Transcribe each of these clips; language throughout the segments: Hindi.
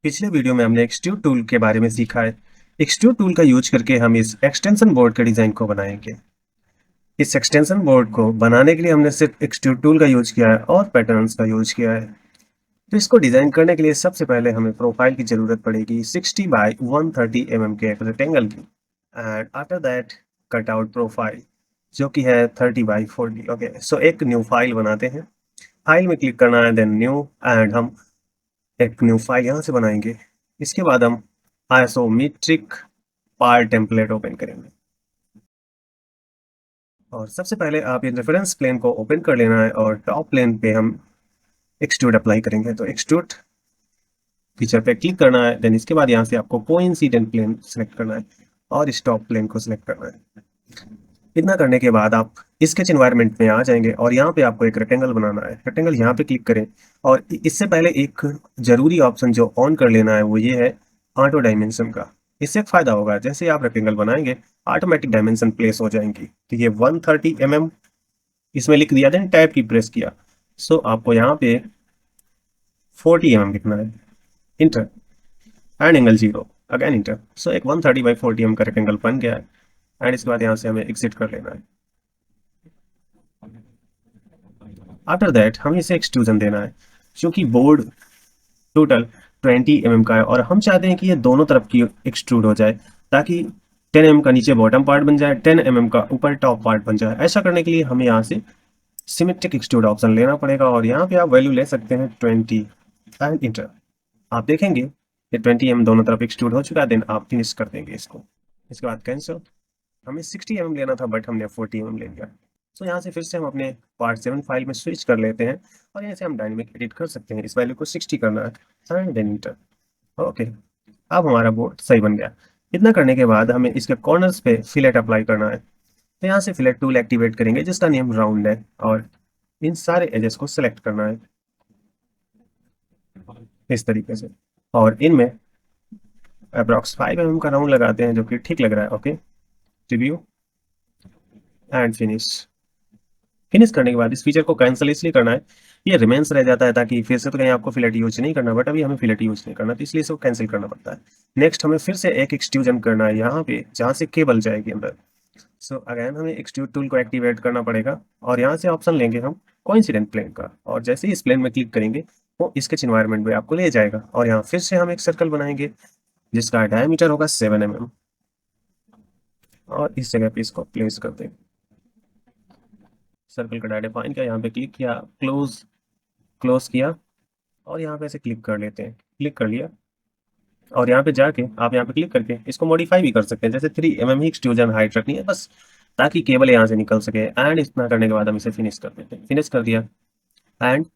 पिछले वीडियो में हमने एक्सट्रूड टूल के बारे में सीखा है। एक्सट्रूड टूल का यूज करके हम इस एक्सटेंशन बोर्ड के डिजाइन को बनाएंगे। इस एक्सटेंशन बोर्ड को बनाने के लिए हमने सिर्फ एक्सट्रूड टूल का यूज किया है और पैटर्न्स का यूज किया है। तो इसको डिजाइन करने के लिए सबसे पहले हमें प्रोफाइल की जरूरत पड़ेगी 60 बाई 130 के एक रेक्टेंगल की। And after that cut out profile जो कि है 30 बाई 40। ओके, सो एक न्यू फाइल बनाते हैं। फाइल में क्लिक करना है, देन न्यू, एंड हम एक न्यू फाइल यहाँ से बनाएंगे। इसके बाद हम आइसोमेट्रिक पार्ट टेम्पलेट ओपन करेंगे और सबसे पहले आप ये रेफरेंस प्लेन को ओपन कर लेना है और टॉप प्लेन पे हम एक्सट्रूड अप्लाई करेंगे। तो एक्सट्रूड फीचर पे क्लिक करना है, देन इसके बाद यहाँ से आपको कोइंसिडेंट प्लेन सेलेक्ट करना है और इस टॉप प्लेन को सिलेक्ट करना है। इतना करने के बाद आप स्केच एनवायरनमेंट में आ जाएंगे और यहाँ पे आपको एक रेक्टेंगल बनाना है। रेक्टेंगल यहाँ पे क्लिक करें और इससे पहले एक जरूरी ऑप्शन जो ऑन कर लेना है वो ये है ऑटो डायमेंशन का। इससे एक फायदा होगा, जैसे आप रेक्टेंगल बनाएंगे ऑटोमेटिक डायमेंशन प्लेस हो जाएंगी। तो ये 130 इसमें लिख दिया, देन टैब की प्रेस किया, सो आपको यहाँ पे 40 लिखना है। Enter and angle 0, again enter. So एक 130 बाई 40 का रेक्टेंगल बन गया है। एंड इसके बाद यहाँ से हमें एग्जिट कर लेना है। आफ्टर दैट हमें इसे एक्सट्रूजन देना है, क्योंकि बोर्ड टोटल 20 का है और हम चाहते हैं कि ये दोनों तरफ की एक्सट्रूड हो जाए, ताकि 10 का नीचे बॉटम पार्ट बन जाए, 10 का ऊपर टॉप पार्ट बन जाए। ऐसा करने के लिए हमें यहाँ से सिमेट्रिक एक्सट्रूड ऑप्शन लेना पड़ेगा और यहाँ पे आप वैल्यू ले सकते हैं 20 एंड इंटर। आप देखेंगे ये 20 दोनों तरफ एक्सट्रूड हो चुका है, देन आप फिनिश कर देंगे इसको। इसके बाद कैंसिल। हमें 60 लेना था बट हमने 40 ले लिया। तो यहाँ से फिर से हम अपने पार्ट 7 फाइल में स्विच कर लेते हैं और यहाँ से हम डायनेमिक एडिट कर सकते हैं। इस वैल्यू को 60 करना है एंड देन इंटर। ओके, अब हमारा बोर्ड सही बन गया। इतना करने के बाद हमें इसके कॉर्नर्स पे फिलेट अप्लाई करना है। तो यहाँ से फिलेट टूल एक्टिवेट करेंगे जिसका नेम राउंड है और इन सारे एजेस को सिलेक्ट करना है इस तरीके से और इनमें अप्रॉक्स 5 का राउंड लगाते हैं जो कि ठीक लग रहा है। Okay, review and finish. Finish करने के बाद इस फीचर को कैंसिल इसलिए करना है, ये रिमेंस रह जाता है ताकि फिर से तो कहीं आपको फिलेट यूज नहीं करना, बट अभी हमें फिलेट यूज नहीं करना, तो इसलिए इसको कैंसिल करना पड़ता है। नेक्स्ट हमें फिर से एक एक्सट्रूजन करना है यहाँ पे जहाँ से केबल जाएगी अंदर। सो अगेन हमें एक्सट्रूड टूल को एक्टिवेट करना पड़ेगा और यहाँ से ऑप्शन लेंगे हम कोइंसिडेंट प्लेन का, और जैसे ही इस प्लेन में क्लिक करेंगे वो स्केच एनवायरनमेंट में आपको ले जाएगा और यहाँ फिर से हम एक सर्कल बनाएंगे जिसका डायमीटर होगा 7 और इस जगह पे इसको प्लेस कर देंगे। सर्कल का डायरेक्ट डिफाइन किया, यहाँ पे क्लिक किया, क्लोज क्लोज किया और यहाँ पे ऐसे क्लिक कर लेते हैं। क्लिक कर लिया और यहाँ पे जाके आप यहाँ पे क्लिक करके इसको मॉडिफाई भी कर सकते हैं, जैसे 3 ही एक्सट्रूजन हाइट रखनी है बस, ताकि केबल यहाँ से निकल सके। एंड इतना करने के बाद हम इसे फिनिश कर देते हैं। फिनिश कर दिया एंड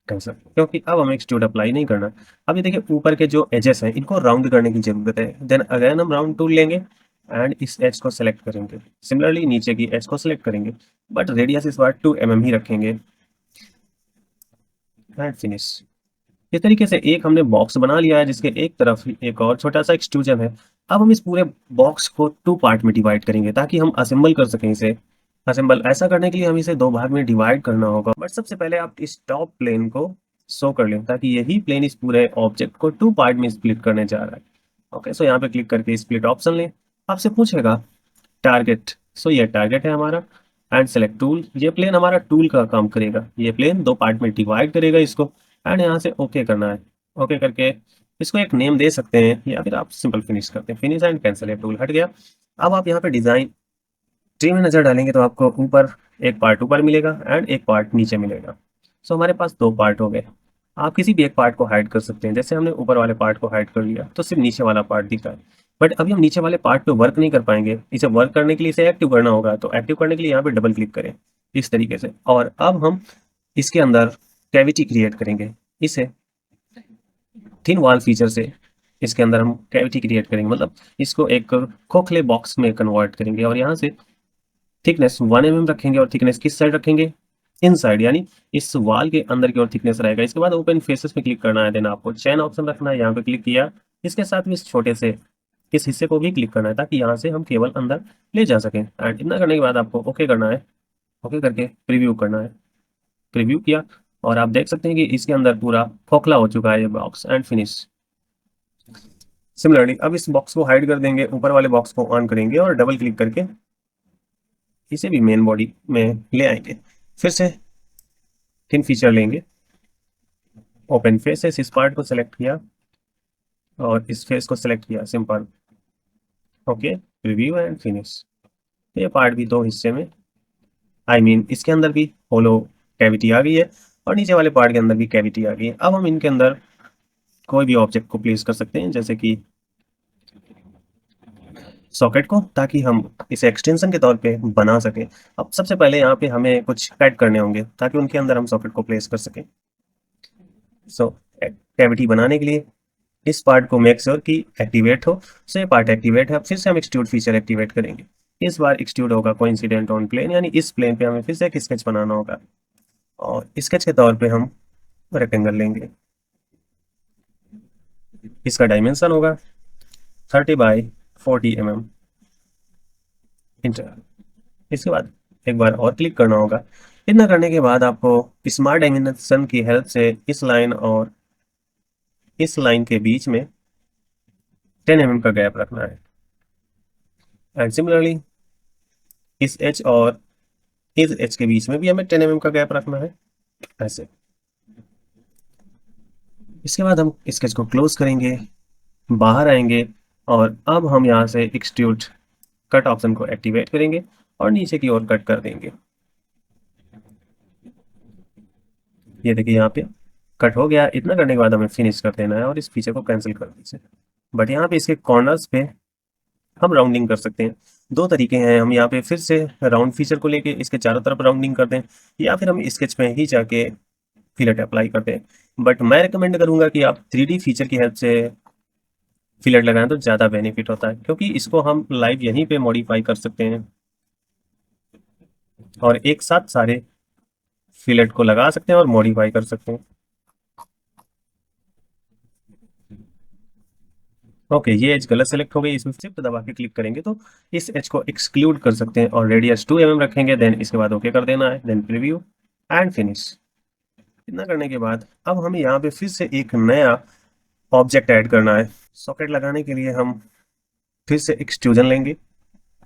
कैंसिल, क्योंकि अब हमें एक्सट्रूड अप्लाई नहीं करना। अब ये देखिए ऊपर के जो एजेस हैं इनको राउंड करने की जरूरत है। देन अगेन हम राउंड टूल लेंगे एंड इस एज को सेलेक्ट करेंगे। सिमिलरली नीचे की एज को सेलेक्ट करेंगे बट रेडियस इस बार 2 ही रखेंगे एंड फिनिश। इस तरीके से एक हमने बॉक्स बना लिया है जिसके एक तरफ एक और छोटा सा एक्सट्रूजन है। अब हम इस पूरे बॉक्स को 2 पार्ट में डिवाइड करेंगे ताकि हम असेंबल कर सकें इसे। असेंबल ऐसा करने के लिए हम इसे 2 भाग में डिवाइड करना होगा, बट सबसे पहले आप इस टॉप प्लेन को शो कर लें ताकि यही प्लेन इस पूरे ऑब्जेक्ट को 2 पार्ट में स्प्लिट करने जा रहा है। ओके, सो यहाँ पे क्लिक करके स्प्लिट ऑप्शन लें। आपसे पूछेगा टारगेट, सो ये टारगेट है हमारा एंड सेलेक्ट टूल। ये प्लेन हमारा टूल का काम करेगा, ये प्लेन 2 पार्ट में डिवाइड करेगा इसको एंड यहाँ से ओके करना है। ओके करके इसको एक नेम दे सकते हैं या फिर आप सिंपल फिनिश करते हैं। फिनिश एंड कैंसिल, ये टूल हट गया। अब आप यहाँ पे डिजाइन ट्री में नजर डालेंगे तो आपको ऊपर एक पार्ट ऊपर मिलेगा एंड एक पार्ट नीचे मिलेगा। सो हमारे पास 2 पार्ट हो गए। आप किसी भी एक पार्ट को हाइड कर सकते हैं, जैसे हमने ऊपर वाले पार्ट को हाइड कर लिया तो सिर्फ नीचे वाला पार्ट दिख रहा है। बट अभी हम नीचे वाले पार्ट पे वर्क नहीं कर पाएंगे, इसे वर्क करने के लिए इसे एक्टिव करना होगा। तो एक्टिव करने के लिए यहाँ पे डबल क्लिक करें इस तरीके से और अब हम इसके अंदर कैविटी क्रिएट करेंगे। इसे थिन वॉल फीचर से इसके अंदर हम कैविटी क्रिएट करेंगे, मतलब इसको एक खोखले बॉक्स में कन्वर्ट करेंगे और यहाँ से थिकनेस 1 रखेंगे और थिकनेस किस साइड रखेंगे, इनसाइड, यानी इस वॉल के अंदर की ओर थिकनेस रहेगा। इसके बाद ओपन फेसेस में क्लिक करना है, देन आपको चैन ऑप्शन रखना है, यहाँ पे क्लिक किया। इसके साथ में इस छोटे से इस हिस्से को भी क्लिक करना है ताकि यहाँ से हम केबल अंदर ले जा सकें। एंड इतना करने के बाद आपको ओके करना है। ओके करके प्रीव्यू करना है। प्रीव्यू किया और आप देख सकते हैं कि इसके अंदर पूरा खोखला हो चुका है ये बॉक्स एंड फिनिश। सिमिलरली अब इस बॉक्स को हाइड कर देंगे, ऊपर वाले बॉक्स को ऑन करेंगे और डबल क्लिक करके इसे भी मेन बॉडी में ले आएंगे। फिर से थिन फीचर लेंगे, ओपन फेसेस, इस पार्ट को सेलेक्ट किया और इस फेस को सेलेक्ट किया, simple. Okay, review and finish. ये पार्ट भी दो हिस्से में, इसके अंदर भी होलो कैविटी आ गई है और नीचे वाले पार्ट के अंदर भी कैविटी आ गई है। अब हम इनके अंदर कोई भी ऑब्जेक्ट को प्लेस कर सकते हैं, जैसे कि सॉकेट को, ताकि हम इसे एक्सटेंशन के तौर पे बना सकें। अब सबसे पहले यहाँ पे हमें कुछ ऐड करने होंगे ताकि उनके अंदर हम सॉकेट को प्लेस कर सकें। सो कैविटी बनाने के लिए इस पार्ट को मेक श्योर कि एक्टिवेट हो। सो ये पार्ट एक्टिवेट है। फिर से हम एक्सट्रूड फीचर एक्टिवेट करेंगे। इस बार एक्सट्रूड होगा कोइंसिडेंट ऑन प्लेन, यानी इस प्लेन पे हमें फिर से एक स्केच बनाना होगा और स्केच के तौर पे हम रेक्टेंगल लेंगे। इसका डायमेंशन होगा 30x40 mm। इंटर। इसके बाद एक बार और क्लिक करना होगा। इतना करने के बाद आपको स्मार्ट डायमेंशन की हेल्प से इस लाइन और इस लाइन के बीच में 10 mm का गैप रखना है। एंड सिमिलरली इस एच और इस एच के बीच में भी हमें 10 mm का गैप रखना है, ऐसे। इसके बाद हम स्केच को क्लोज करेंगे, बाहर आएंगे और अब हम यहाँ से एक्सट्रूड कट ऑप्शन को एक्टिवेट करेंगे और नीचे की ओर कट कर देंगे। ये देखिए यहाँ पे कट हो गया। इतना करने के बाद हमें फिनिश कर देना है और इस फीचर को कैंसिल कर दीजिए। बट यहाँ पे इसके कॉर्नर्स पे हम राउंडिंग कर सकते हैं। दो तरीके हैं, हम यहाँ पे फिर से राउंड फीचर को लेके इसके चारों तरफ राउंडिंग कर दें, या फिर हम स्केच में ही जाके फिलेट अप्लाई कर दें। बट मैं रिकमेंड करूंगा कि आप 3D फीचर की हेल्प से फिलेट लगाएं तो ज़्यादा बेनिफिट होता है, क्योंकि इसको हम लाइव यहीं पे मॉडिफाई कर सकते हैं और एक साथ सारे फिलेट को लगा सकते हैं और मॉडिफाई कर सकते हैं। ओके, ये एज गलत सेलेक्ट हो गई। इसमें शिफ्ट दबा के क्लिक करेंगे तो इस एज को एक्सक्लूड कर सकते हैं और रेडियस 2 mm रखेंगे। देन इसके बाद ओके कर देना है, देन प्रीव्यू एंड फिनिश। इतना करने के बाद अब हमें यहाँ पे फिर से एक नया ऑब्जेक्ट ऐड करना है। सॉकेट लगाने के लिए हम फिर से एक्सट्रूजन लेंगे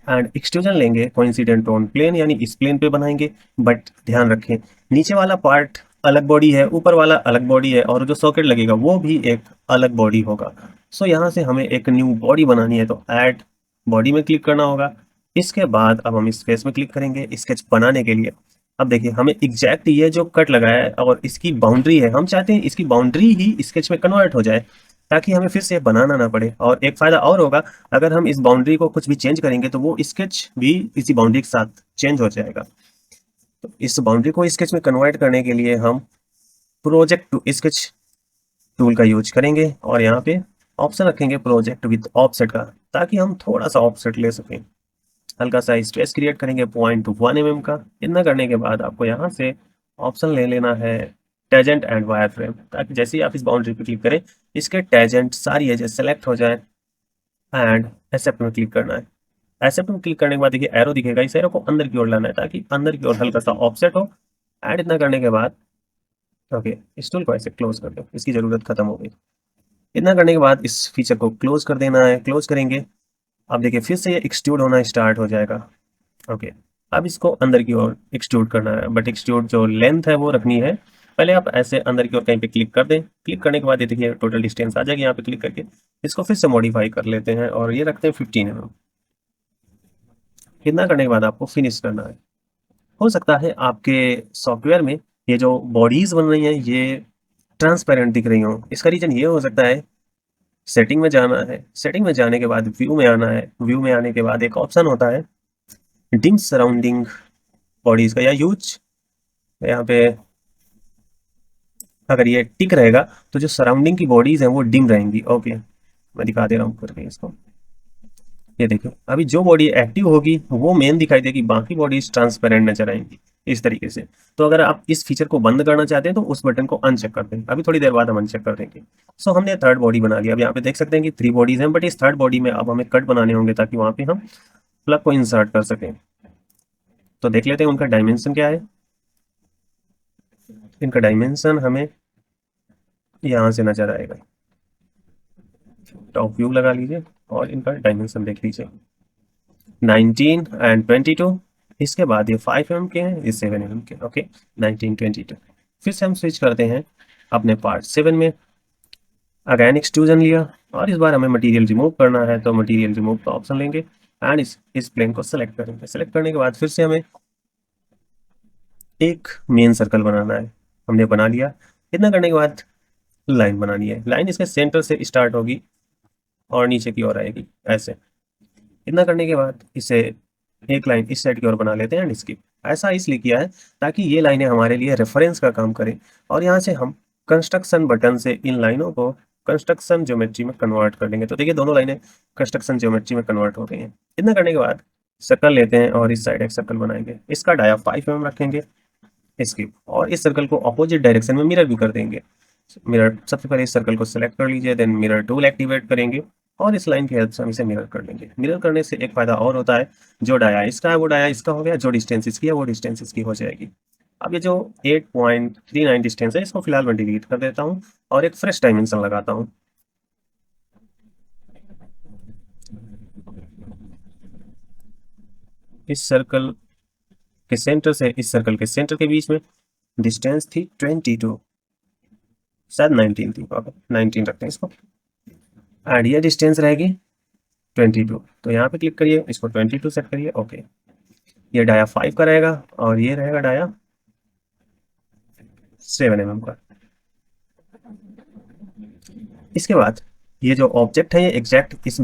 एंड एक्सट्रूजन लेंगे कोइंसिडेंट ऑन प्लेन, यानी इस प्लेन पे बनाएंगे। बट ध्यान रखें, नीचे वाला पार्ट अलग बॉडी है, ऊपर वाला अलग बॉडी है और जो सॉकेट लगेगा वो भी एक अलग बॉडी होगा। सो यहाँ से हमें एक न्यू बॉडी बनानी है, तो ऐड बॉडी में क्लिक करना होगा। इसके बाद अब हम इस फेस में क्लिक करेंगे स्केच बनाने के लिए। अब देखिए हमें एग्जैक्ट ये जो कट लगाया है और इसकी बाउंड्री है, हम चाहते हैं इसकी बाउंड्री ही स्केच में कन्वर्ट हो जाए, ताकि हमें फिर से बनाना ना पड़े। और एक फायदा और होगा, अगर हम इस बाउंड्री को कुछ भी चेंज करेंगे तो वो स्केच भी इसी बाउंड्री के साथ चेंज हो जाएगा। तो इस बाउंड्री को स्केच में कन्वर्ट करने के लिए हम प्रोजेक्ट टू स्केच टूल का यूज करेंगे और यहाँ पे ऑप्शन रखेंगे प्रोजेक्ट विद ऑफसेट का, ताकि हम थोड़ा सा ऑफसेट ले सकें। हल्का सा स्ट्रेस क्रिएट करेंगे 0.1 mm का। इतना करने के बाद आपको यहाँ से ऑप्शन ले लेना है टेजेंट एंड वायर फ्रेम, ताकि जैसे ही आप इस बाउंड्री पे क्लिक करें इसके टेजेंट सारी एजेस सेलेक्ट हो जाए एंड एक्सेप्ट में क्लिक करना है। एक्सेप्ट में क्लिक करने के बाद देखिए एरो दिखेगा, इस एरो को अंदर की ओर लाना है ताकि अंदर की ओर हल्का सा ऑफसेट हो। एंड इतना करने के बाद ओके, इस टूल को ऐसे क्लोज कर दो, इसकी ज़रूरत खत्म हो गई। इतना करने के बाद इस फीचर को क्लोज कर देना है। क्लोज करेंगे, अब देखिए फिर से ये एक्सट्रूड होना स्टार्ट हो जाएगा। ओके, अब इसको अंदर की ओर एक्सट्रूड करना है, बट एक्सट्रूड जो लेंथ है वो रखनी है। पहले आप ऐसे अंदर की ओर कहीं पे क्लिक कर दें। क्लिक करने के बाद ये देखिए टोटल डिस्टेंस आ जाएगी। यहाँ पे क्लिक करके इसको फिर से मॉडिफाई कर लेते हैं और ये रखते हैं 15 mm। इतना करने के बाद आपको फिनिश करना है। हो सकता है आपके सॉफ्टवेयर में ये जो बॉडीज बन रही हैं ये ट्रांसपेरेंट दिख रही हो। इसका रीजन ये हो सकता है, सेटिंग में जाना है, सेटिंग में जाने के बाद व्यू में आना है। व्यू में आने के बाद एक ऑप्शन होता है डिम सराउंडिंग बॉडीज का, या यूज। यहाँ पे अगर ये टिक रहेगा तो जो सराउंडिंग की बॉडीज हैं वो डिम रहेंगी। ओके, मैं दिखा दे रहा हूँ करके इसको। ये देखो अभी जो बॉडी एक्टिव होगी वो मेन दिखाई देगी, बाकी बॉडीज ट्रांसपेरेंट नजर आएंगी इस तरीके से। तो अगर आप इस फीचर को बंद करना चाहते हैं तो उस बटन को अनचेक कर दें। अभी थोड़ी देर बाद हम अनचेक कर देंगे। सो हमने थर्ड बॉडी बना लिया। अब यहाँ पे देख सकते हैं कि 3 बॉडीज हैं, बट इस थर्ड बॉडी में अब हमें कट बनाने होंगे ताकि वहाँ पे हम प्लग को इंसर्ट कर सकें। तो देख लेते हैं उनका डायमेंशन क्या है। इनका डायमेंशन हमें यहाँ से नजर आएगा। टॉप व्यू लगा लीजिए और इनका डायमेंशन देख लीजिए, 19 एंड 22। इसके बाद ये 5 mm के हैं, ये 7 mm के, ओके 19 22। फिर से हम स्विच करते हैं अपने पार्ट 7 में, अगेन एक्सट्रूजन लिया और इस बार हमें मटेरियल रिमूव करना है, तो मटेरियल रिमूव का ऑप्शन लेंगे एंड इस प्लेन को सेलेक्ट करेंगे। सेलेक्ट करने के बाद फिर से हमें एक मेन सर्कल बनाना है, हमने बना लिया। इतना करने के बाद लाइन बनानी है, लाइन इसके सेंटर से स्टार्ट होगी और नीचे की ओर आएगी ऐसे। इतना करने के बाद इसे एक लाइन इस साइड की ओर बना लेते हैं एंड इसकी। ऐसा इसलिए किया है ताकि ये लाइनें हमारे लिए रेफरेंस का काम करें और यहाँ से हम कंस्ट्रक्शन बटन से इन लाइनों को कंस्ट्रक्शन ज्योमेट्री में कन्वर्ट कर लेंगे। तो देखिए दोनों लाइनें कंस्ट्रक्शन ज्योमेट्री में कन्वर्ट हो गई हैं। इतना करने के बाद सर्कल लेते हैं और इस साइड एक सर्कल बनाएंगे, इसका डाया 5 mm रखेंगे इसकी, और इस सर्कल को अपोजिट डायरेक्शन में मिरर भी कर देंगे। मिरर, सबसे पहले इस सर्कल को सेलेक्ट कर लीजिए, देन मिरर टूल एक्टिवेट करेंगे और इस लाइन की हेल्प से हम इसे मिरर कर लेंगे। मिरर करने से एक फायदा और होता है, जो डाया इसका है वो डाया इसका हो गया, जो डिस्टेंस इसकी है वो डिस्टेंस इसकी हो जाएगी। अब ये जो 8.39 डिस्टेंस है इसको फिलहाल मैं डिलीट कर देता हूँ और एक फ्रेश डायमेंशन लगाता हूँ। इस सर्कल के सेंटर से इस सर्कल के सेंटर के बीच में डिस्टेंस थी 22, शायद 19 थी, 19 रखते हैं इसको, एंड ये डिस्टेंस रहेगी 22। तो यहाँ पे क्लिक करिए, इसको 22 सेट करिए, ओके। ये डाया 5 का रहेगा और ये रहेगा डाया 7 mm का। इसके बाद ये जो ऑब्जेक्ट है ये एग्जैक्ट इस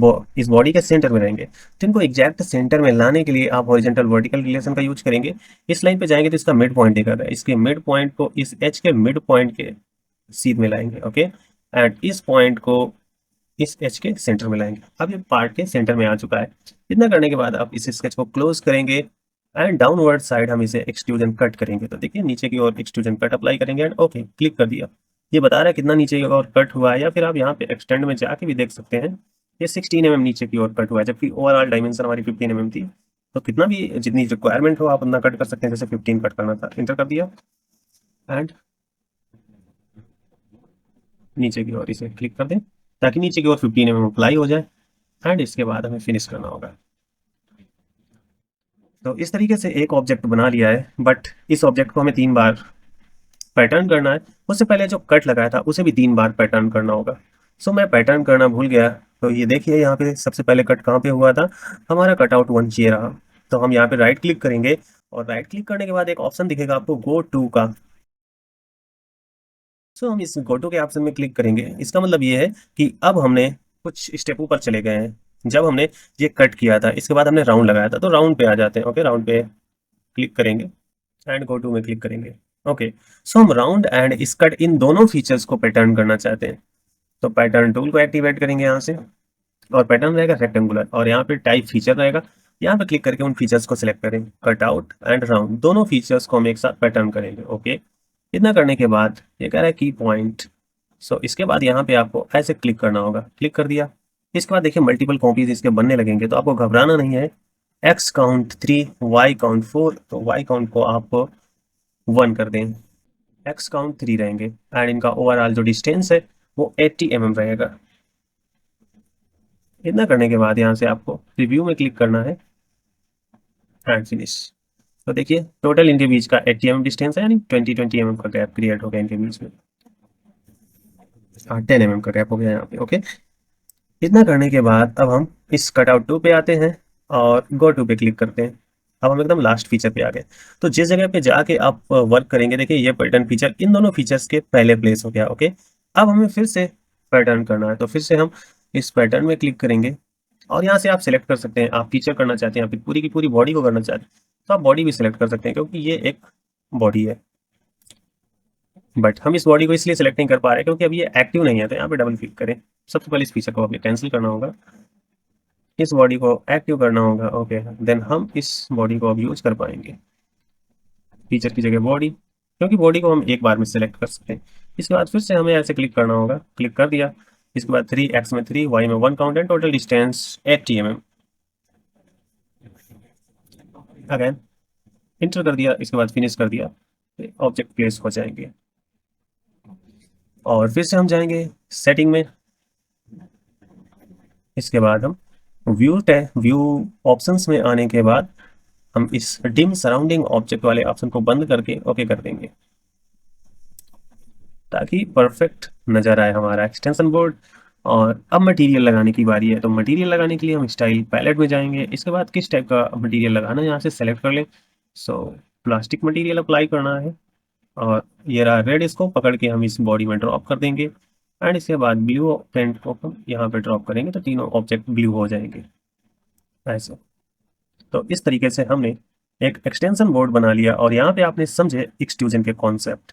बॉडी के सेंटर में रहेंगे, तो इनको एग्जैक्ट सेंटर में लाने के लिए आप हॉरिजॉन्टल वर्टिकल रिलेशन का यूज करेंगे। इस लाइन पे जाएंगे तो इसका मिड पॉइंट देखा है, इसके मिड पॉइंट को इस एच के मिड पॉइंट के सीध में लाएंगे, ओके, एंड इस पॉइंट को इस एच के सेंटर में लाएंगे। अब ये पार्ट के सेंटर में आ चुका है। इतना करने के बाद आप इस स्केच को क्लोज करेंगे एंड डाउनवर्ड साइड हम इसे एक्सट्रूजन कट करेंगे। तो देखिए नीचे की ओर एक्सट्रूजन कट अप्लाई करेंगे एंड ओके क्लिक कर दिया। ये बता रहा है कितना नीचे की ओर कट हुआ है, या फिर आप यहाँ पे एक्सटेंड में जाके भी देख सकते हैं, ये 16 mm नीचे की ओर कट हुआ है, जबकि ओवरऑल डायमेंशन हमारी 15 mm थी। तो कितना भी जितनी रिक्वायरमेंट हो आप उतना कट कर सकते हैं, जैसे 15 कट करना था, इंटर कर दिया एंड नीचे की ओर इसे क्लिक कर दें ताकि नीचे की ओर 15 mm अप्लाई हो जाए एंड इसके बाद हमें फिनिश करना होगा। तो इस तरीके से एक ऑब्जेक्ट बना लिया है, बट इस ऑब्जेक्ट को हमें 3 बार पैटर्न करना है। उससे पहले जो कट लगाया था उसे भी 3 बार पैटर्न करना होगा। सो मैं पैटर्न करना भूल गया, तो ये देखिए यहाँ पे सबसे पहले कट कहाँ पे हुआ था, हमारा कटआउट 1 ये रहा। तो हम यहाँ पे राइट क्लिक करेंगे और राइट क्लिक करने के बाद एक ऑप्शन दिखेगा आपको गो टू का। सो हम इस गो टू के ऑप्शन में क्लिक करेंगे। इसका मतलब ये है कि अब हमने कुछ स्टेप ऊपर चले गए हैं। जब हमने ये कट किया था इसके बाद हमने राउंड लगाया था, तो राउंड पे आ जाते हैं, ओके, राउंड पे क्लिक करेंगे एंड गो टू में क्लिक करेंगे, ओके। सो हम राउंड एंड स्कट इन दोनों फीचर्स को पैटर्न करना चाहते हैं, तो पैटर्न टूल को एक्टिवेट करेंगे यहाँ से और पैटर्न रहेगा रेक्टेंगुलर और यहाँ पे टाइप फीचर रहेगा। यहाँ पे क्लिक करके उन फीचर्स को सिलेक्ट करें, कट आउट एंड राउंड दोनों फीचर्स को हम एक साथ पैटर्न करेंगे, ओके। इतना करने के बाद ये कह रहा है की पॉइंट। सो इसके बाद यहाँ पे आपको ऐसे क्लिक करना होगा, क्लिक कर दिया। इसके बाद देखिए मल्टीपल कॉपीज इसके बनने लगेंगे, तो आपको घबराना नहीं है। एक्स काउंट 3, वाई काउंट 4, तो वाई काउंट को आप 1 कर दें, एक्स काउंट 3 रहेंगे एंड इनका ओवरऑल जो डिस्टेंस है वो 80 mm रहेगा। इतना करने के बाद यहाँ से आपको रिव्यू में क्लिक करना है एंड फिनिश। तो देखिए टोटल इनके बीच का 80 mm डिस्टेंस है, यानी 20 mm का गैप क्रिएट हो गया इनके बीच में। 10 mm का गैप हो गया यहाँ पे, ओके। इतना करने के बाद अब हम इस कटआउट 2 पे आते हैं और गो टू पे क्लिक करते हैं। अब हम एकदम लास्ट फीचर पे आ गए। तो जिस जगह पे जाके आप वर्क करेंगे, देखिए ये पैटर्न फीचर इन दोनों फीचर्स के पहले प्लेस हो गया, ओके। अब हमें फिर से पैटर्न करना है, तो फिर से हम इस पैटर्न में क्लिक करेंगे और यहाँ से आप सिलेक्ट कर सकते हैं आप फीचर करना चाहते हैं या फिर पूरी की पूरी बॉडी को करना चाहते हैं, तो आप बॉडी भी सिलेक्ट कर सकते हैं क्योंकि ये एक बॉडी है। बट हम इस बॉडी को इसलिए सिलेक्ट नहीं कर पा रहे क्योंकि अभी ये एक्टिव नहीं है, तो यहाँ पे डबल क्लिक करें। सबसे पहले इस फीचर को अभी कैंसिल करना होगा, इस बॉडी को एक्टिव करना होगा, ओके। देन हम इस बॉडी को अब यूज कर पाएंगे, फीचर की जगह बॉडी, क्योंकि बॉडी को हम एक बार में सिलेक्ट कर सकते हैं। इसके बाद फिर से हमें ऐसे क्लिक करना होगा, क्लिक कर दिया। इसके बाद 3, एक्स में 3, वाई में 1 count and total distance 80 mm। Again inter कर दिया, इसके बाद फिनिश कर दिया, ऑब्जेक्ट प्लेस हो जाएंगे। और फिर से हम जाएंगे सेटिंग में इसके बाद हम व्यू ऑप्शंस में आने के बाद हम इस डिम सराउंडिंग ऑब्जेक्ट वाले ऑप्शन को बंद करके ओके कर देंगे, ताकि परफेक्ट नज़र आए हमारा एक्सटेंशन बोर्ड। और अब मटेरियल लगाने की बारी है। तो मटेरियल लगाने के लिए हम स्टाइल पैलेट में जाएंगे। इसके बाद किस टाइप का मटेरियल लगाना है यहाँ से सेलेक्ट कर लें। सो प्लास्टिक मटेरियल अप्लाई करना है, और ये रहा रेड, इसको पकड़ के हम इस बॉडी में ड्रॉप कर देंगे। एंड इसके बाद ब्लू पेंट को हम यहाँ पे ड्रॉप करेंगे, तो तीनों ऑब्जेक्ट ब्लू हो जाएंगे ऐसे। तो इस तरीके से हमने एक एक्सटेंशन बोर्ड बना लिया, और यहाँ पे आपने समझे एक्सट्रूजन के कॉन्सेप्ट।